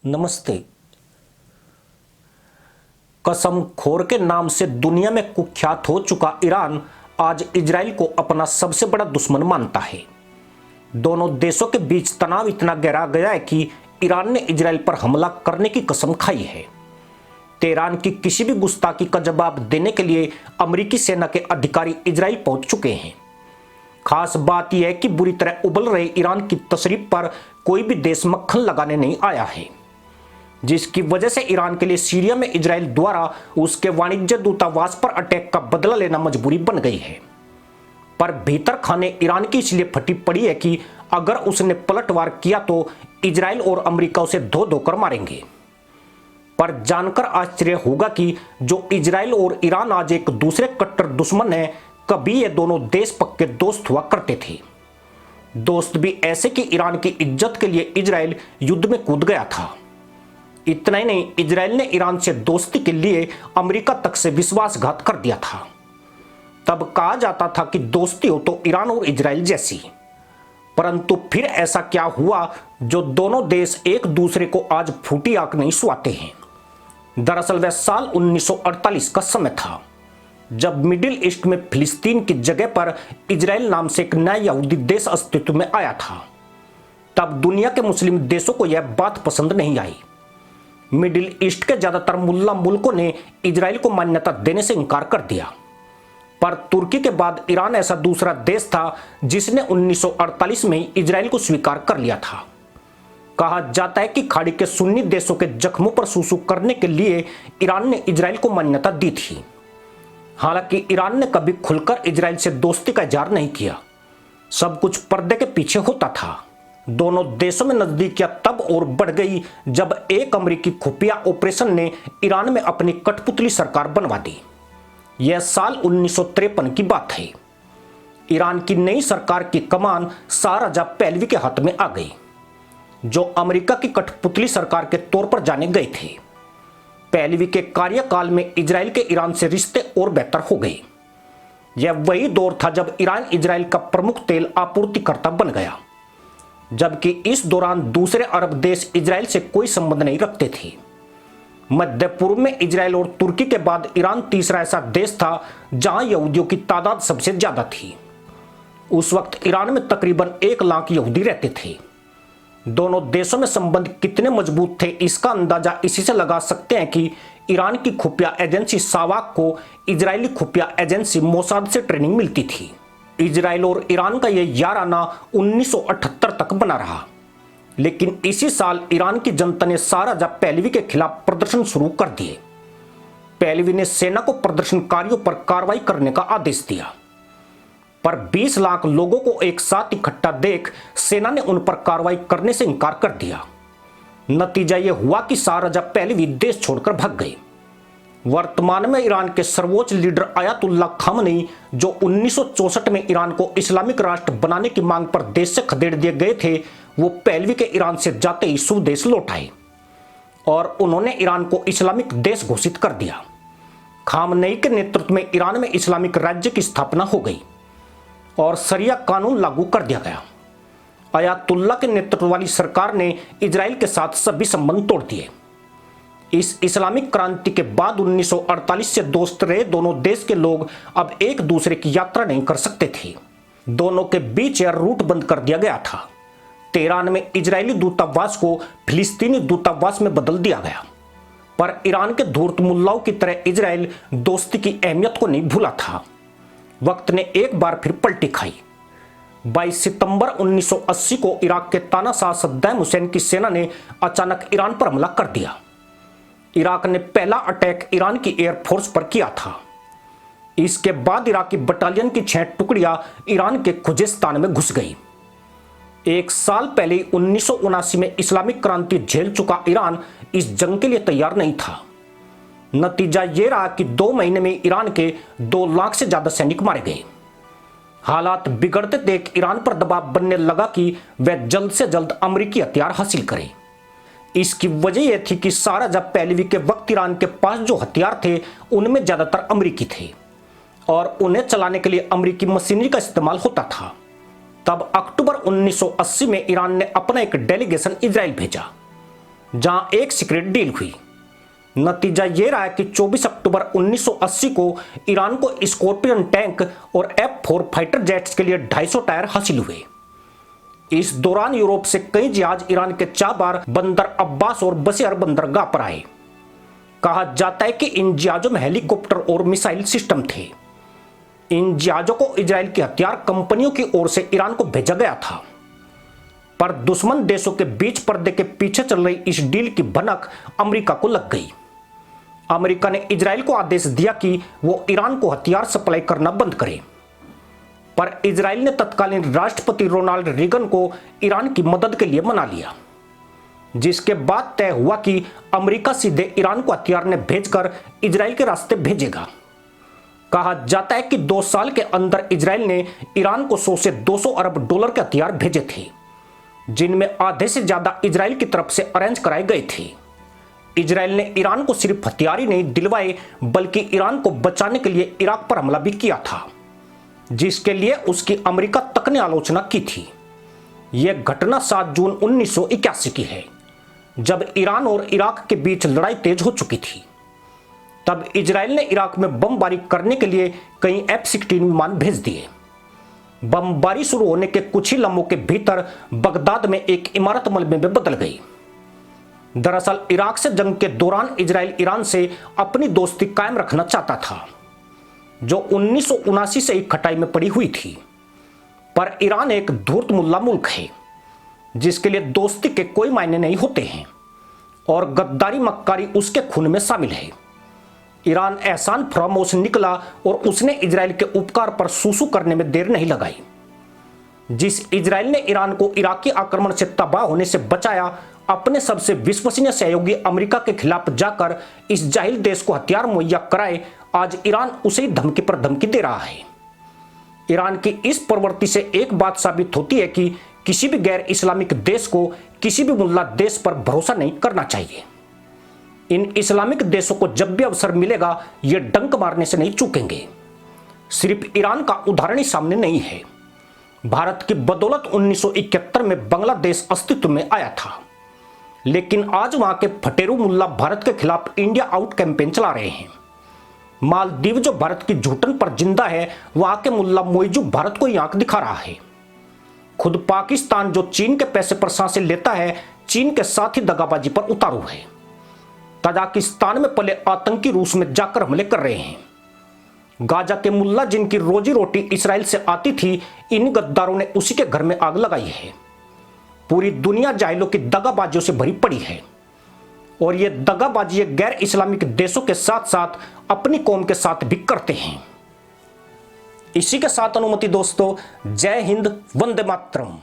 नमस्ते। कसम खोर के नाम से दुनिया में कुख्यात हो चुका ईरान आज इजराइल को अपना सबसे बड़ा दुश्मन मानता है। दोनों देशों के बीच तनाव इतना गहरा गया है कि ईरान ने इजराइल पर हमला करने की कसम खाई है। तेहरान की किसी भी गुस्ताखी का जवाब देने के लिए अमेरिकी सेना के अधिकारी इजराइल पहुंच चुके हैं। खास बात यह है कि बुरी तरह उबल रहे ईरान की तशरीफ पर कोई भी देश मक्खन लगाने नहीं आया है, जिसकी वजह से ईरान के लिए सीरिया में इजराइल द्वारा उसके वाणिज्य दूतावास पर अटैक का बदला लेना मजबूरी बन गई है। पर भीतर खाने ईरान की इसलिए फटी पड़ी है कि अगर उसने पलटवार किया तो इजराइल और अमेरिका उसे धो धोकर मारेंगे। पर जानकर आश्चर्य होगा कि जो इजराइल और ईरान आज एक दूसरे कट्टर दुश्मन है, कभी ये दोनों देश पक्के दोस्त हुआ करते थे। दोस्त भी ऐसे कि ईरान की इज्जत के लिए इजराइल युद्ध में कूद गया था। इतना ही नहीं, इजराइल ने ईरान से दोस्ती के लिए अमेरिका तक से विश्वासघात कर दिया था। तब कहा जाता था कि दोस्ती हो तो ईरान और इजराइल जैसी। परंतु फिर ऐसा क्या हुआ जो दोनों देश एक दूसरे को आज फूटी आंख नहीं सुहाते हैं। दरअसल वह साल 1948 का समय था, जब मिडिल ईस्ट में फिलिस्तीन की जगह पर इजराइल नाम से एक नया यहूदी देश अस्तित्व में आया था। तब दुनिया के मुस्लिम देशों को यह बात पसंद नहीं आई। मिडिल ईस्ट के ज्यादातर मुल्ला मुल्कों ने इजराइल को मान्यता देने से इनकार कर दिया। पर तुर्की के बाद ईरान ऐसा दूसरा देश था जिसने 1948 में ही इजराइल को स्वीकार कर लिया था। कहा जाता है कि खाड़ी के सुन्नी देशों के जख्मों पर सूसू करने के लिए ईरान ने इजराइल को मान्यता दी थी। हालांकि ईरान ने कभी खुलकर इजराइल से दोस्ती का इजहार नहीं किया। सब कुछ पर्दे के पीछे होता था। दोनों देशों में नजदीकियां तब और बढ़ गई जब एक अमेरिकी खुफिया ऑपरेशन ने ईरान में अपनी कठपुतली सरकार बनवा दी। यह साल 1953 की बात है। ईरान की नई सरकार की कमान शाह रजा पहलवी के हाथ में आ गई, जो अमेरिका की कठपुतली सरकार के तौर पर जाने गए थे। पहलवी के कार्यकाल में इजराइल के ईरान से रिश्ते और बेहतर हो गए। यह वही दौर था जब ईरान इजराइल का प्रमुख तेल आपूर्तिकर्ता बन गया, जबकि इस दौरान दूसरे अरब देश इजराइल से कोई संबंध नहीं रखते थे। मध्य पूर्व में इजराइल और तुर्की के बाद ईरान तीसरा ऐसा देश था जहां यहूदियों की तादाद सबसे ज्यादा थी। उस वक्त ईरान में तकरीबन 1 लाख यहूदी रहते थे। दोनों देशों में संबंध कितने मजबूत थे, इसका अंदाजा इसी से लगा सकते हैं कि ईरान की खुफिया एजेंसी सावाक को इजरायली खुफिया एजेंसी मोसाद से ट्रेनिंग मिलती थी। इजराइल और ईरान का यह याराना 1978 तक बना रहा, लेकिन इसी साल ईरान की जनता ने शाह रजा पहलवी के खिलाफ प्रदर्शन शुरू कर दिए। पहलवी ने सेना को प्रदर्शनकारियों पर कार्रवाई करने का आदेश दिया, पर 20 लाख लोगों को एक साथ इकट्ठा देख सेना ने उन पर कार्रवाई करने से इनकार कर दिया। नतीजा यह हुआ कि शाह रजा पहलवी देश छोड़कर भाग गए। वर्तमान में ईरान के सर्वोच्च लीडर अयातुल्ला खामनेई, जो 1964 में ईरान को इस्लामिक राष्ट्र बनाने की मांग पर देश से खदेड़ दिए गए थे, वो पहलवी के ईरान से जाते ही स्वदेश लौट आए और उन्होंने ईरान को इस्लामिक देश घोषित कर दिया। खामनेई के नेतृत्व में ईरान में इस्लामिक राज्य की स्थापना हो गई और शरिया कानून लागू कर दिया गया। अयातुल्ला के नेतृत्व वाली सरकार ने इजराइल के साथ सभी संबंध तोड़ दिए। इस इस्लामिक क्रांति के बाद 1948 से दोस्त रहे दोनों देश के लोग अब एक दूसरे की यात्रा नहीं कर सकते थे। दोनों के बीच एयर रूट बंद कर दिया गया था। तेहरान में इजरायली दूतावास को फिलिस्तीनी दूतावास में बदल दिया गया। पर ईरान के धूर्त मुल्लाओं की तरह इजराइल दोस्ती की अहमियत को नहीं भूला था। वक्त ने एक बार फिर पलटी खाई। 22 सितंबर 1980 को इराक के तानाशाह सद्दाम हुसैन की सेना ने अचानक ईरान पर हमला कर दिया। इराक ने पहला अटैक ईरान की एयरफोर्स पर किया था। इसके बाद इराकी बटालियन की 6 टुकड़ियां ईरान के खुजेस्तान में घुस गई। एक साल पहले 1979 में इस्लामिक क्रांति झेल चुका ईरान इस जंग के लिए तैयार नहीं था। नतीजा यह रहा कि 2 महीने में ईरान के 2 लाख से ज्यादा सैनिक मारे गए। हालात बिगड़ते देख ईरान पर दबाव बनने लगा कि वह जल्द से जल्द अमेरिकी हथियार हासिल करे। इसकी वजह यह थी कि शाह रजा पहलवी के वक्त ईरान के पास जो हथियार थे उनमें ज्यादातर अमेरिकी थे और उन्हें चलाने के लिए अमेरिकी मशीनरी का इस्तेमाल होता था। तब अक्टूबर 1980 में ईरान ने अपना एक डेलीगेशन इजराइल भेजा। जहां एक सीक्रेट डील हुई। नतीजा यह रहा कि 24 अक्टूबर 1980 को ईरान को स्कॉर्पियन टैंक और F-4 फाइटर जेट्स के लिए 250 टायर हासिल हुए। इस दौरान यूरोप से कई जहाज ईरान के चाबार बंदर अब्बास और बसियर बंदरगाह पर आए। कहा जाता है कि इन जहाजों में हेलीकॉप्टर और मिसाइल सिस्टम थे। इन जहाजों को इजराइल की हथियार कंपनियों की ओर से ईरान को भेजा गया था, पर दुश्मन देशों के बीच पर्दे के पीछे चल रही इस डील की भनक अमेरिका को लग गई। अमेरिका ने इजराइल को आदेश दिया कि वो ईरान को हथियार सप्लाई करना बंद करे, पर इजराइल ने तत्कालीन राष्ट्रपति रोनाल्ड रीगन को ईरान की मदद के लिए मना लिया, जिसके बाद तय हुआ कि अमेरिका सीधे ईरान को हथियार ने भेजकर इजराइल के रास्ते भेजेगा। कहा जाता है कि 2 साल के अंदर इजराइल ने ईरान को 100 से 200 अरब डॉलर के हथियार भेजे थे, जिनमें आधे से ज्यादा इजराइल की तरफ से अरेंज कराए गए थे। इजराइल ने ईरान को सिर्फ हथियार ही नहीं दिलवाए, बल्कि ईरान को बचाने के लिए इराक पर हमला भी किया था, जिसके लिए उसकी अमेरिका तक ने आलोचना की थी। यह घटना 7 जून 1981 की है, जब ईरान और इराक के बीच लड़ाई तेज हो चुकी थी। तब इजराइल ने इराक में बमबारी करने के लिए कई F-16 विमान भेज दिए। बमबारी शुरू होने के कुछ ही लम्हों के भीतर बगदाद में एक इमारत मलबे में बदल गई। दरअसल इराक से जंग के दौरान इजराइल ईरान से अपनी दोस्ती कायम रखना चाहता था, जो 1979 से ही खटाई में पड़ी हुई थी। पर ईरान एक धूर्त मुल्ला मुल्क है, जिसके लिए दोस्ती के कोई मायने नहीं होते हैं, और गद्दारी मक्कारी उसके खून में शामिल है। ईरान एहसान फरामोश निकला और उसने इजराइल के उपकार पर सूसू करने में देर नहीं लगाई। जिस इजराइल ने ईरान को इराकी आक्रमण से तबाह होने से बचाया, अपने सबसे विश्वसनीय सहयोगी अमेरिका के खिलाफ जाकर इस जाहिल देश को हथियार मुहैया कराए, आज ईरान उसे ही धमकी पर धमकी दे रहा है। ईरान की इस प्रवृत्ति से एक बात साबित होती है कि किसी भी गैर इस्लामिक देश को किसी भी मुल्ला देश पर भरोसा नहीं करना चाहिए। इन इस्लामिक देशों को जब भी अवसर मिलेगा, ये डंक मारने से नहीं चूकेंगे। सिर्फ ईरान का उदाहरण ही सामने नहीं है। भारत की बदौलत 1971 में बांग्लादेश अस्तित्व में आया था, लेकिन आज वहां के फटेरू मुल्ला भारत के खिलाफ इंडिया आउट कैंपेन चला रहे हैं। मालदीव जो भारत की झूठन पर जिंदा है, वहां के मुल्ला मोइजू भारत को ही आंख दिखा रहा है। खुद पाकिस्तान जो चीन के पैसे पर सांसें लेता है, चीन के साथ ही दगाबाजी पर उतारू है। तजाकिस्तान में पले आतंकी रूस में जाकर हमले कर रहे हैं। गाजा के मुल्ला जिनकी रोजी रोटी इसराइल से आती थी, इन गद्दारों ने उसी के घर में आग लगाई है। पूरी दुनिया जाहिलों की दगाबाजियों से भरी पड़ी है, और ये दगाबाजी गैर इस्लामिक देशों के साथ साथ अपनी कौम के साथ भी करते हैं। इसी के साथ अनुमति दोस्तों, जय हिंद, वंदे मातरम।